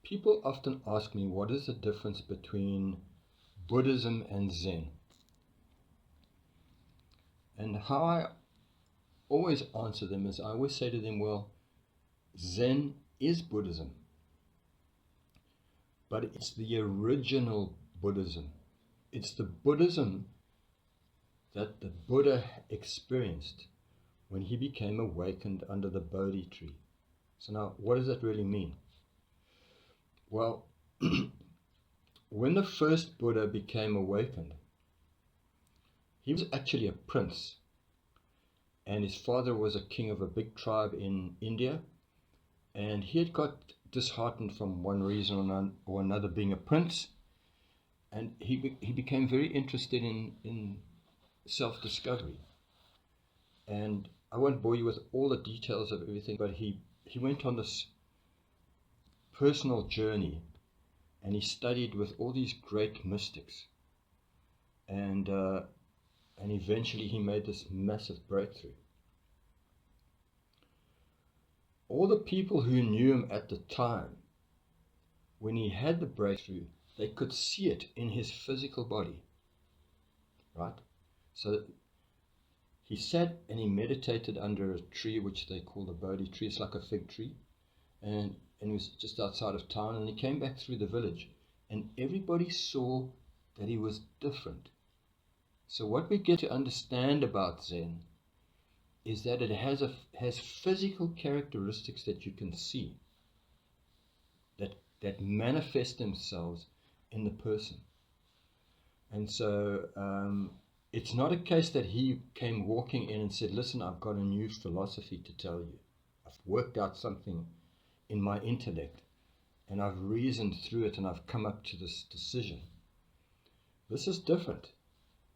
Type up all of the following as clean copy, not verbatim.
People often ask me what is the difference between Buddhism and Zen. And how I always answer them is I always say to them, well, Zen is Buddhism, but it's the original Buddhism. It's the Buddhism that the Buddha experienced when he became awakened under the Bodhi tree. So now, what does that really mean? Well, when the first Buddha became awakened, he was actually a prince, and his father was a king of a big tribe in India, and he had got disheartened from one reason or another, being a prince, and he became very interested in self-discovery. And I won't bore you with all the details of everything, but he went on this personal journey, and he studied with all these great mystics, and eventually he made this massive breakthrough. All the people who knew him at the time, when he had the breakthrough, they could see it in his physical body, right? So he sat and he meditated under a tree which they call the Bodhi tree. It's like a fig tree, and he was just outside of town, and he came back through the village, and everybody saw that he was different. So what we get to understand about Zen is that it has physical characteristics that you can see, that manifest themselves in the person. And so it's not a case that he came walking in and said, listen, I've got a new philosophy to tell you. I've worked out something in my intellect, and I've reasoned through it, and I've come up to this decision. This is different.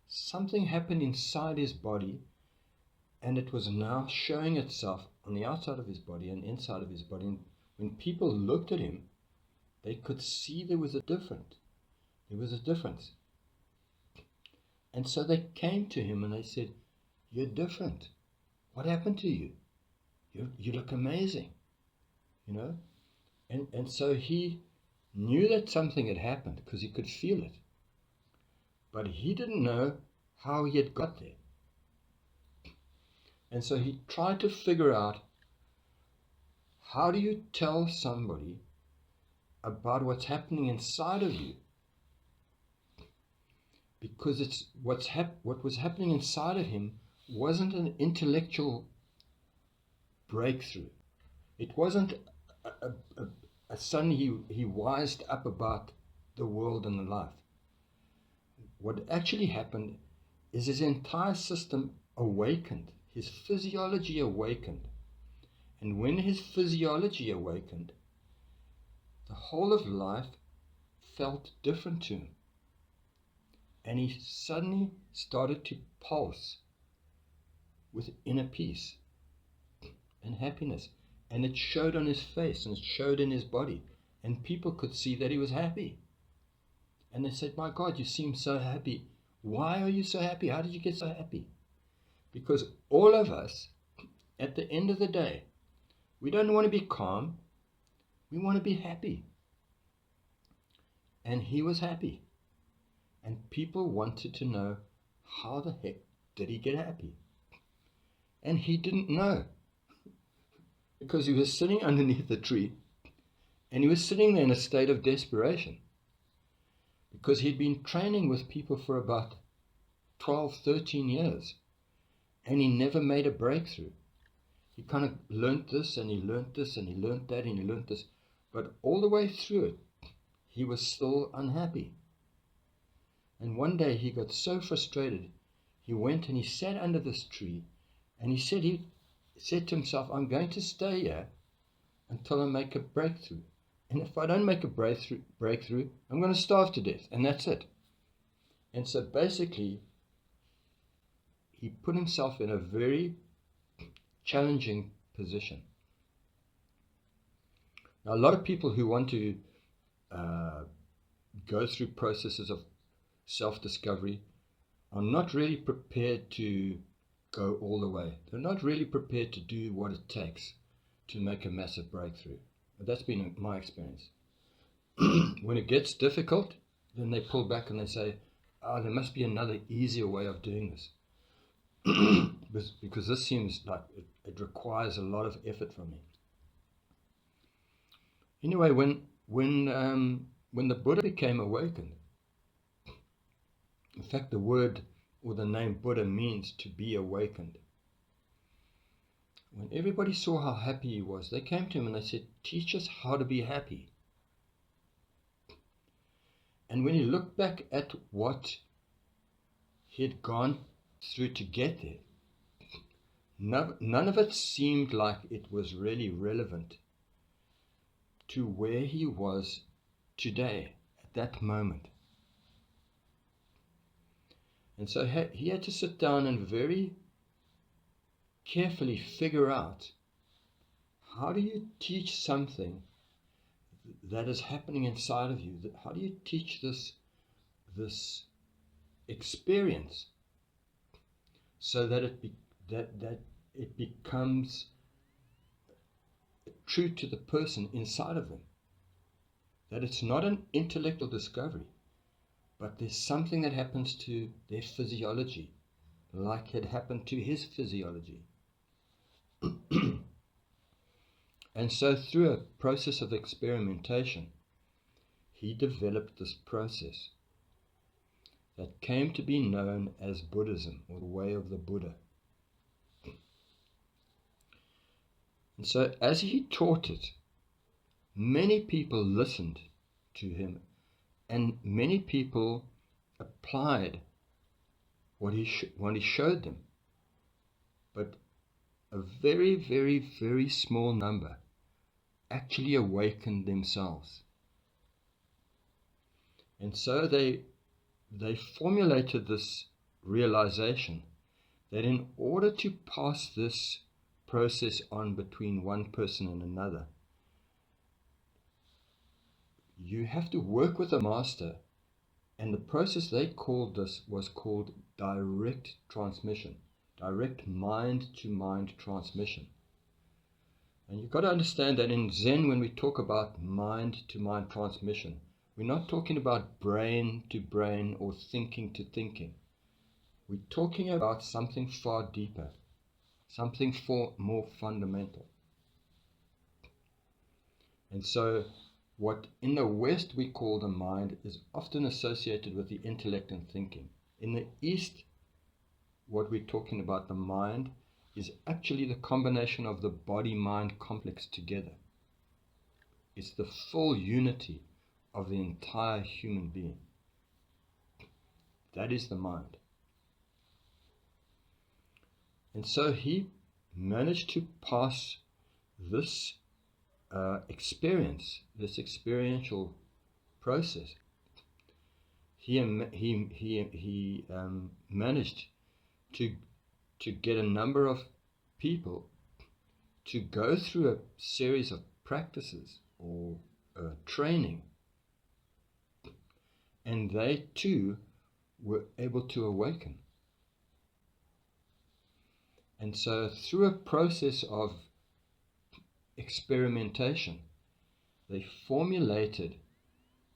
Something happened inside his body, and it was now showing itself on the outside of his body and inside of his body. And when people looked at him, they could see there was a difference. And so they came to him and they said, you're different. What happened to you? You look amazing. You know? And so he knew that something had happened because he could feel it. But he didn't know how he had got there. And so he tried to figure out, how do you tell somebody about what's happening inside of you? Because it's what was happening inside of him wasn't an intellectual breakthrough. It wasn't a suddenly he wised up about the world and the life. What actually happened is his entire system awakened. His physiology awakened. And when his physiology awakened, the whole of life felt different to him. And he suddenly started to pulse with inner peace and happiness. And it showed on his face, and it showed in his body. And people could see that he was happy. And they said, my God, you seem so happy. Why are you so happy? How did you get so happy? Because all of us, at the end of the day, we don't want to be calm. We want to be happy. And he was happy. And people wanted to know, how the heck did he get happy? And he didn't know. Because he was sitting underneath the tree, and he was sitting there in a state of desperation. Because he'd been training with people for about 12, 13 years, and he never made a breakthrough. He kind of learnt this, and he learnt this, and he learnt that, and he learnt this. But all the way through it, he was still unhappy. And one day he got so frustrated, he went and he sat under this tree, and he said to himself, I'm going to stay here until I make a breakthrough. And if I don't make a breakthrough, I'm going to starve to death. And that's it. And so basically, he put himself in a very challenging position. Now, a lot of people who want to go through processes of self-discovery are not really prepared to go all the way. They're not really prepared to do what it takes to make a massive breakthrough. That's been my experience. When it gets difficult, then they pull back and they say, there must be another easier way of doing this. Because this seems like it requires a lot of effort from me. Anyway, when the Buddha became awakened, in fact the word or the name Buddha means to be awakened. When everybody saw how happy he was, they came to him and they said, teach us how to be happy. And when he looked back at what he had gone through to get there, none of it seemed like it was really relevant to where he was today, at that moment. And so he had to sit down and very carefully figure out, how do you teach something that is happening inside of you? How do you teach this experience so that it becomes true to the person inside of them? That it's not an intellectual discovery, but there's something that happens to their physiology, like had happened to his physiology. And so through a process of experimentation, he developed this process that came to be known as Buddhism, or the way of the Buddha. And so as he taught it, many people listened to him, and many people applied what he showed them. But a very, very, very small number actually awakened themselves. And so they formulated this realization that in order to pass this process on between one person and another, you have to work with a master, and the process they called this was called direct transmission, direct mind-to-mind transmission. And you've got to understand that in Zen, when we talk about mind-to-mind transmission, we're not talking about brain to brain or thinking to thinking. We're talking about something far deeper, something far more fundamental. And so what in the West we call the mind is often associated with the intellect and thinking. In the East, what we're talking about, the mind, is actually the combination of the body-mind complex together. It's the full unity of the entire human being. That is the mind. And so he managed to pass this experience, this experiential process. He managed to get a number of people to go through a series of practices or training, and they too were able to awaken. And so through a process of experimentation, they formulated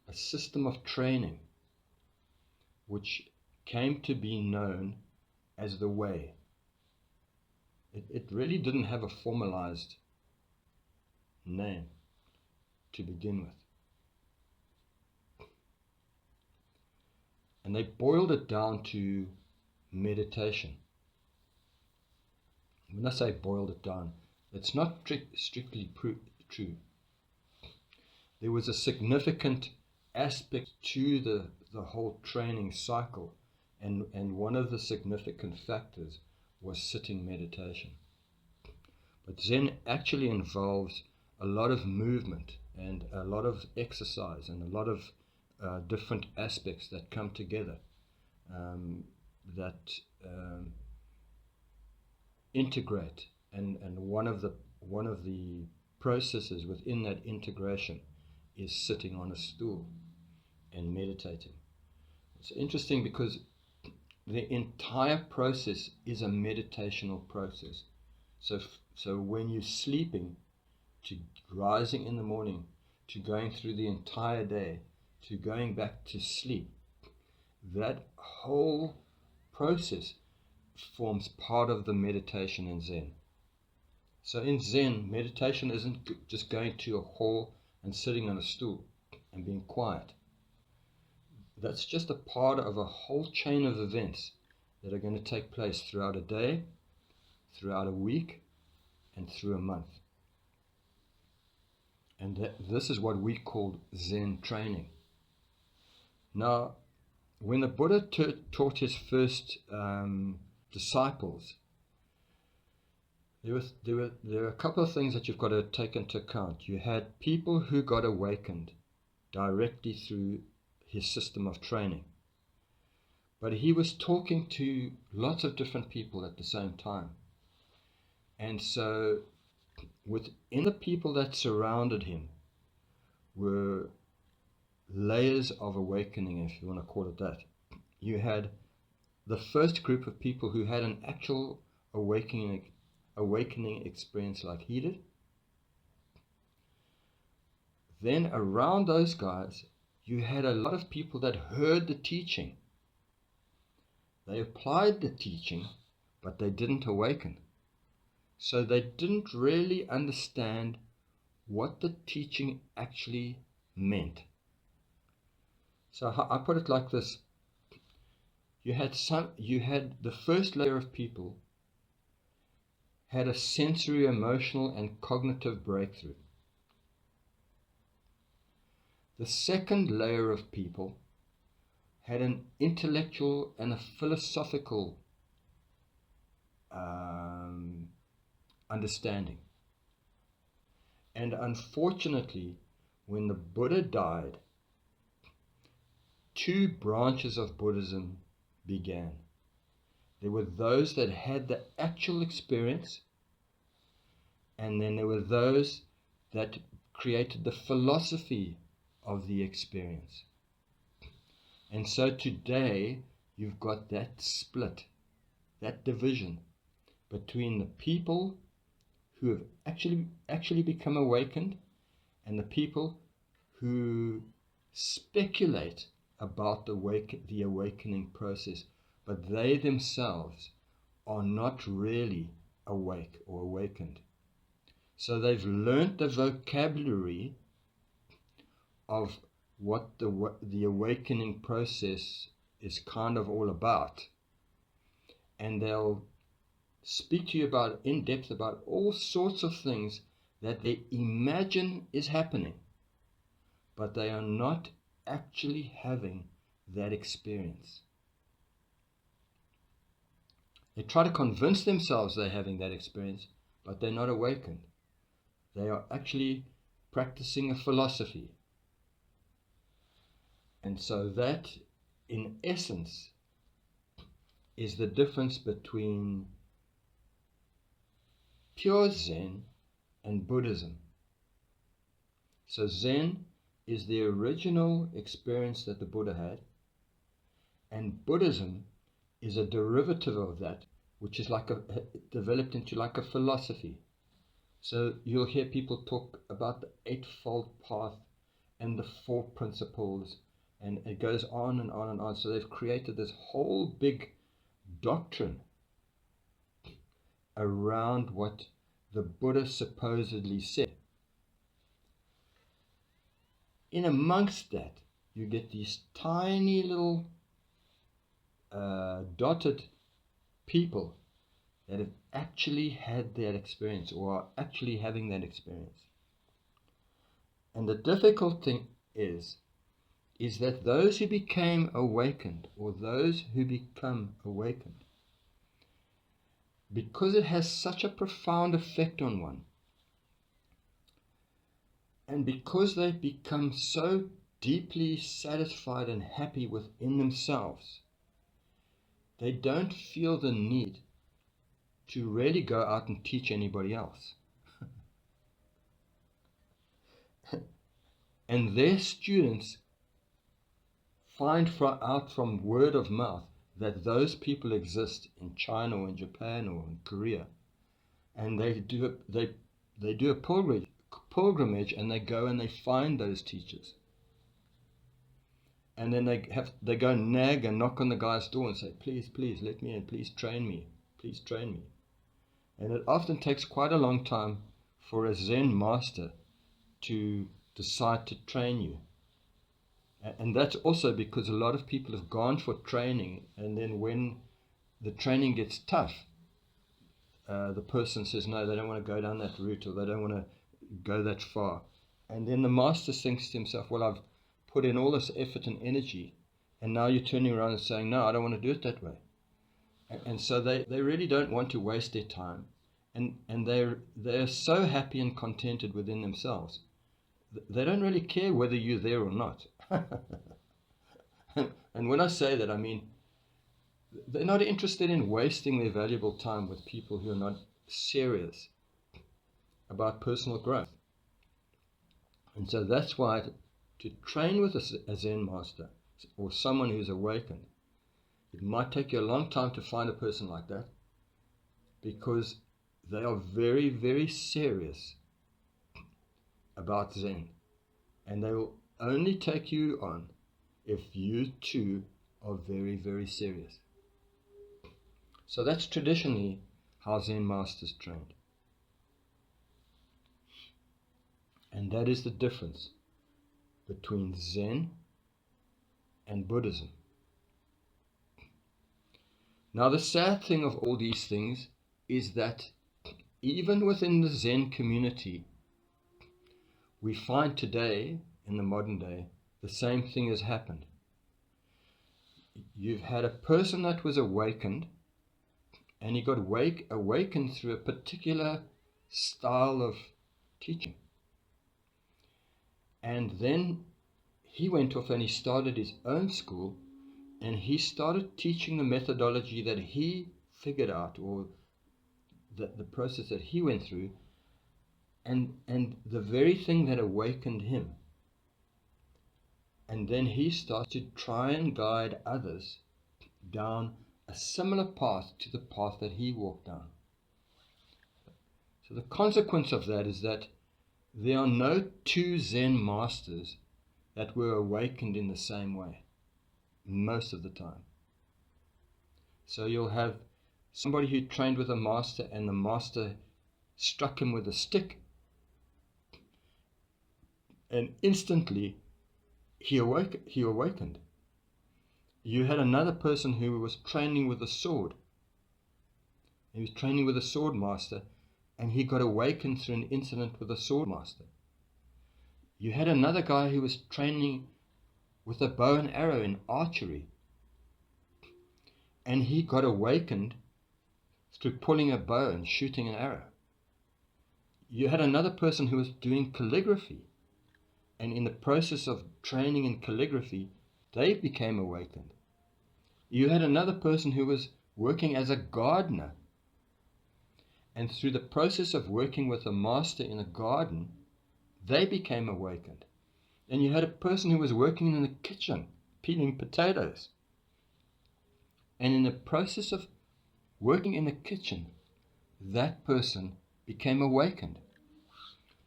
a system of training which came to be known as the way. It really didn't have a formalized name to begin with. And they boiled it down to meditation. When I say boiled it down, it's not strictly true. There was a significant aspect to the whole training cycle, and one of the significant factors was sitting meditation. But Zen actually involves a lot of movement and a lot of exercise and a lot of different aspects that come together that integrate, and one of the processes within that integration is sitting on a stool and meditating. It's interesting because the entire process is a meditational process. So when you're sleeping to rising in the morning, to going through the entire day, to going back to sleep, that whole process forms part of the meditation in Zen. So in Zen, meditation isn't just going to a hall and sitting on a stool and being quiet. That's just a part of a whole chain of events that are going to take place throughout a day, throughout a week, and through a month. And this is what we call Zen training. Now, when the Buddha taught his first disciples, there were a couple of things that you've got to take into account. You had people who got awakened directly through his system of training. But he was talking to lots of different people at the same time. And so within the people that surrounded him were layers of awakening, if you want to call it that. You had the first group of people who had an actual awakening experience like he did. Then around those guys, you had a lot of people that heard the teaching. They applied the teaching, but they didn't awaken. So they didn't really understand what the teaching actually meant. So I put it like this. You had the first layer of people had a sensory, emotional, and cognitive breakthrough. The second layer of people had an intellectual and a philosophical understanding. And unfortunately, when the Buddha died, two branches of Buddhism began. There were those that had the actual experience, and then there were those that created the philosophy of the experience. And so today you've got that split, that division between the people who have actually become awakened and the people who speculate about the awakening process, but they themselves are not really awake or awakened. So they've learnt the vocabulary of what the awakening process is kind of all about, and they'll speak to you in depth about all sorts of things that they imagine is happening, but they are not actually having that experience. They try to convince themselves they're having that experience, but they're not awakened. They are actually practicing a philosophy. And so that, in essence, is the difference between pure Zen and Buddhism. So Zen is the original experience that the Buddha had, and Buddhism is a derivative of that, which is developed into like a philosophy. So you'll hear people talk about the Eightfold Path and the Four Principles, and it goes on and on and on. So they've created this whole big doctrine around what the Buddha supposedly said. In amongst that, you get these tiny little dotted people that have actually had that experience or are actually having that experience. And the difficult thing is that those who became awakened, or those who become awakened, because it has such a profound effect on one, and because they become so deeply satisfied and happy within themselves, they don't feel the need to really go out and teach anybody else. And their students find out from word of mouth that those people exist in China or in Japan or in Korea, and they do a pilgrimage, and they go and they find those teachers. And then they go nag and knock on the guy's door and say, please, please, let me in, please train me, please train me. And it often takes quite a long time for a Zen master to decide to train you. And that's also because a lot of people have gone for training, and then when the training gets tough, the person says no, they don't want to go down that route, or they don't want to go that far. And then the master thinks to himself, well, I've put in all this effort and energy, and now you're turning around and saying, no, I don't want to do it that way. And so they really don't want to waste their time, and they're so happy and contented within themselves. They don't really care whether you're there or not. And when I say that, I mean they're not interested in wasting their valuable time with people who are not serious about personal growth. And so that's why to train with a Zen master or someone who's awakened, it might take you a long time to find a person like that, because they are very, very serious about Zen, and they will only take you on if you too are very, very serious. So that's traditionally how Zen masters trained. And that is the difference between Zen and Buddhism. Now, the sad thing of all these things is that even within the Zen community, we find today, in the modern day, the same thing has happened. You've had a person that was awakened, and he got awakened through a particular style of teaching. And then he went off and he started his own school, and he started teaching the methodology that he figured out, or the process that he went through, and the very thing that awakened him. And then he started to try and guide others down a similar path to the path that he walked down. So the consequence of that is that there are no two Zen masters that were awakened in the same way, most of the time. So you'll have somebody who trained with a master, and the master struck him with a stick, and instantly he awakened. You had another person who was training with a sword. He was training with a sword master, and he got awakened through an incident with a sword master. You had another guy who was training with a bow and arrow in archery, and he got awakened through pulling a bow and shooting an arrow. You had another person who was doing calligraphy, and in the process of training in calligraphy, they became awakened. You had another person who was working as a gardener, and through the process of working with a master in a garden, they became awakened. And you had a person who was working in the kitchen, peeling potatoes. And in the process of working in the kitchen, that person became awakened.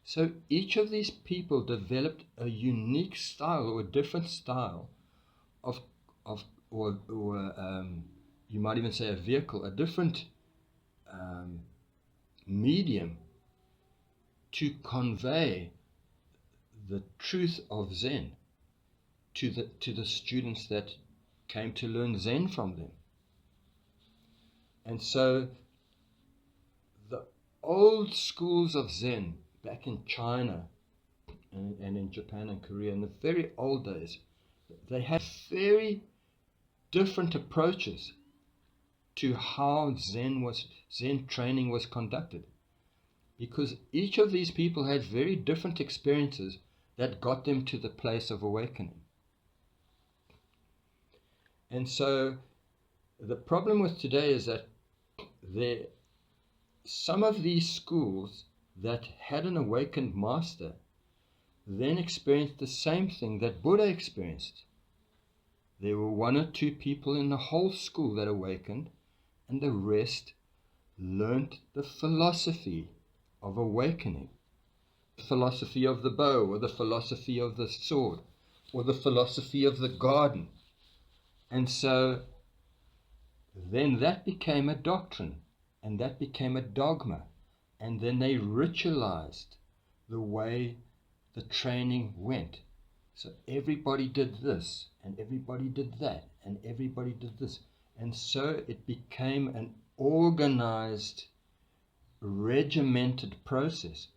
So each of these people developed a unique style, or a different style or you might even say a vehicle, a different medium to convey the truth of Zen to the students that came to learn Zen from them. And so the old schools of Zen back in China and in Japan and Korea in the very old days, they had very different approaches to how Zen training was conducted, because each of these people had very different experiences that got them to the place of awakening. And so the problem with today is that some of these schools that had an awakened master then experienced the same thing that Buddha experienced. There were one or two people in the whole school that awakened, and the rest learnt the philosophy of awakening, philosophy of the bow, or the philosophy of the sword, or the philosophy of the garden. And so then that became a doctrine, and that became a dogma, and then they ritualized the way the training went. So everybody did this, and everybody did that, and everybody did this. And so it became an organized, regimented process.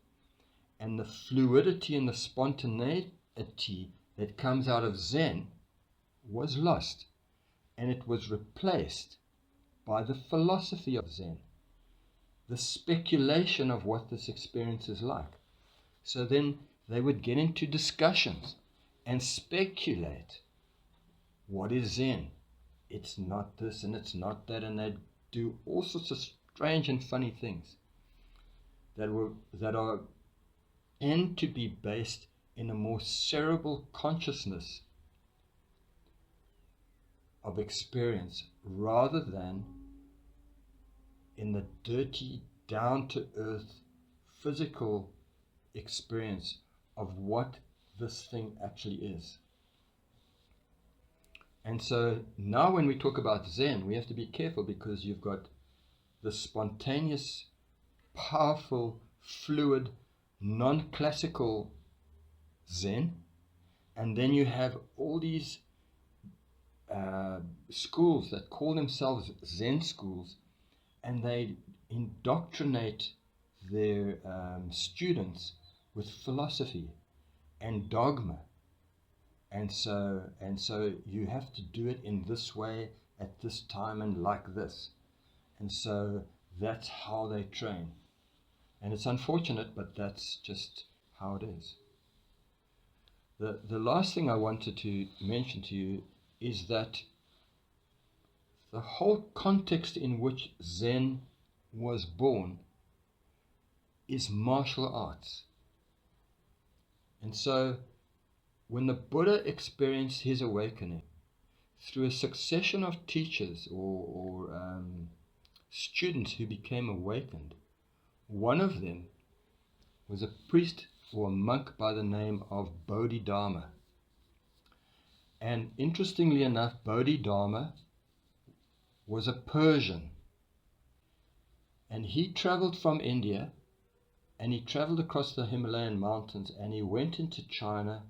And the fluidity and the spontaneity that comes out of Zen was lost, and it was replaced by the philosophy of Zen, the speculation of what this experience is like. So then they would get into discussions and speculate. What is Zen? It's not this and it's not that, and they'd do all sorts of strange and funny things that are and to be based in a more cerebral consciousness of experience rather than in the dirty, down-to-earth, physical experience of what this thing actually is. And so now when we talk about Zen, we have to be careful, because you've got the spontaneous, powerful, fluid, non-classical Zen, and then you have all these schools that call themselves Zen schools, and they indoctrinate their students with philosophy and dogma, and so you have to do it in this way at this time and like this, and so that's how they train. And it's unfortunate, but that's just how it is. The last thing I wanted to mention to you is that the whole context in which Zen was born is martial arts. And so when the Buddha experienced his awakening through a succession of teachers or students who became awakened, one of them was a priest or a monk by the name of Bodhidharma. And interestingly enough, Bodhidharma was a Persian. And he traveled from India, and he traveled across the Himalayan mountains, and he went into China,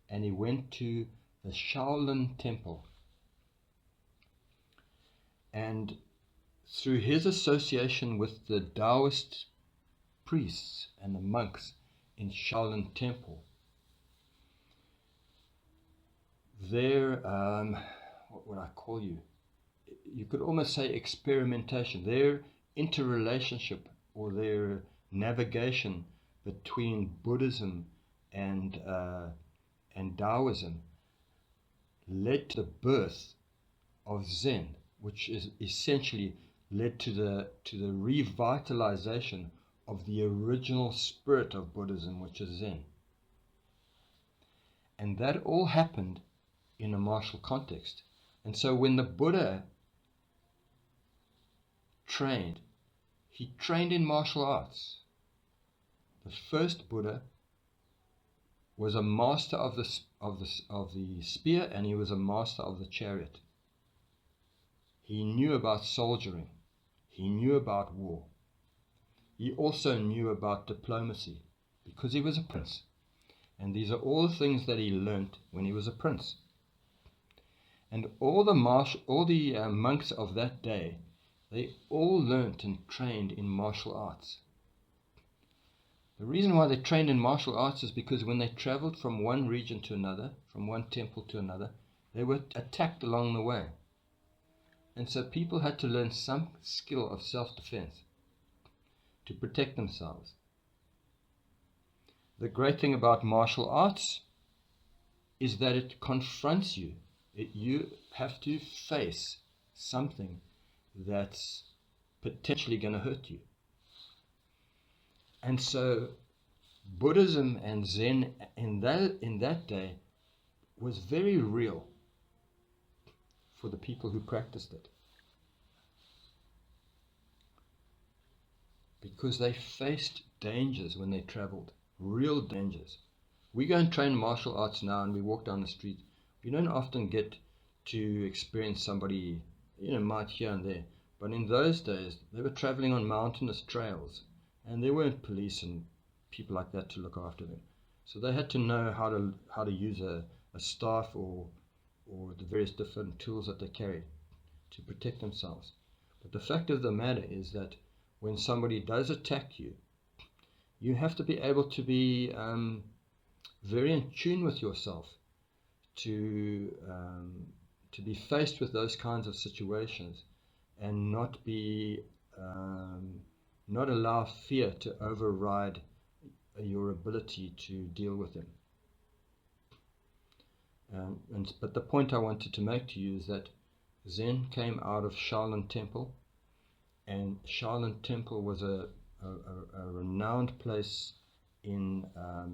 and he went to the Shaolin Temple. And through his association with the Taoist priests and the monks in Shaolin Temple, their, what would I call you? You could almost say experimentation, their interrelationship or their navigation between Buddhism and Taoism led to the birth of Zen, which is essentially led to the revitalization of the original spirit of Buddhism, which is Zen. And that all happened in a martial context. And so when the Buddha trained, he trained in martial arts. The first Buddha was a master of the spear, and he was a master of the chariot. He knew about soldiering. He knew about war. He also knew about diplomacy, because he was a prince. And these are all the things that he learnt when he was a prince. And all the monks of that day, they all learnt and trained in martial arts. The reason why they trained in martial arts is because when they traveled from one region to another, from one temple to another, they were attacked along the way. And so people had to learn some skill of self-defense to protect themselves. The great thing about martial arts is that it confronts you. You have to face something that's potentially going to hurt you. And so Buddhism and Zen in that day was very real for the people who practiced it, because they faced dangers when they traveled. real dangers. We go and train martial arts now and we walk down the street. We don't often get to experience somebody, might here and there. But in those days, they were traveling on mountainous trails and there weren't police and people like that to look after them. So they had to know how to use a staff or the various different tools that they carried to protect themselves. But the fact of the matter is that when somebody does attack you, you have to be able to be very in tune with yourself to be faced with those kinds of situations and not allow fear to override your ability to deal with them. But the point I wanted to make to you is that Zen came out of Shaolin Temple, and Shaolin Temple was a renowned place in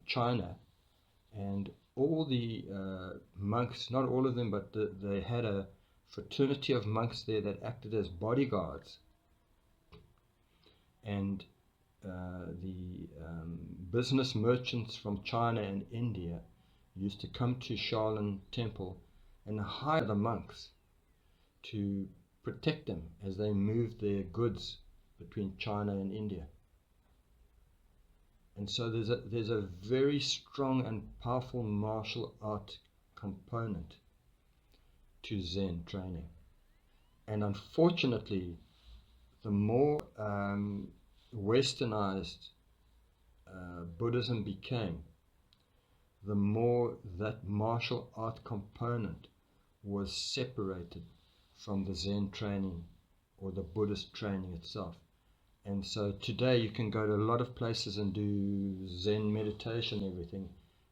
China, and all the monks, not all of them, but they had a fraternity of monks there that acted as bodyguards, and the business merchants from China and India used to come to Shaolin Temple and hire the monks to protect them as they moved their goods between China and India. And so there's a very strong and powerful martial art component to Zen training. And unfortunately, the more westernized Buddhism became, the more that martial art component was separated from the Zen training or the Buddhist training itself. And so today you can go to a lot of places and do Zen meditation and everything,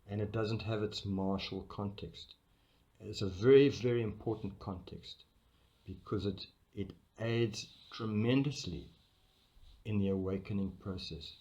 and it doesn't have its martial context. It's a very, very important context because it aids tremendously in the awakening process.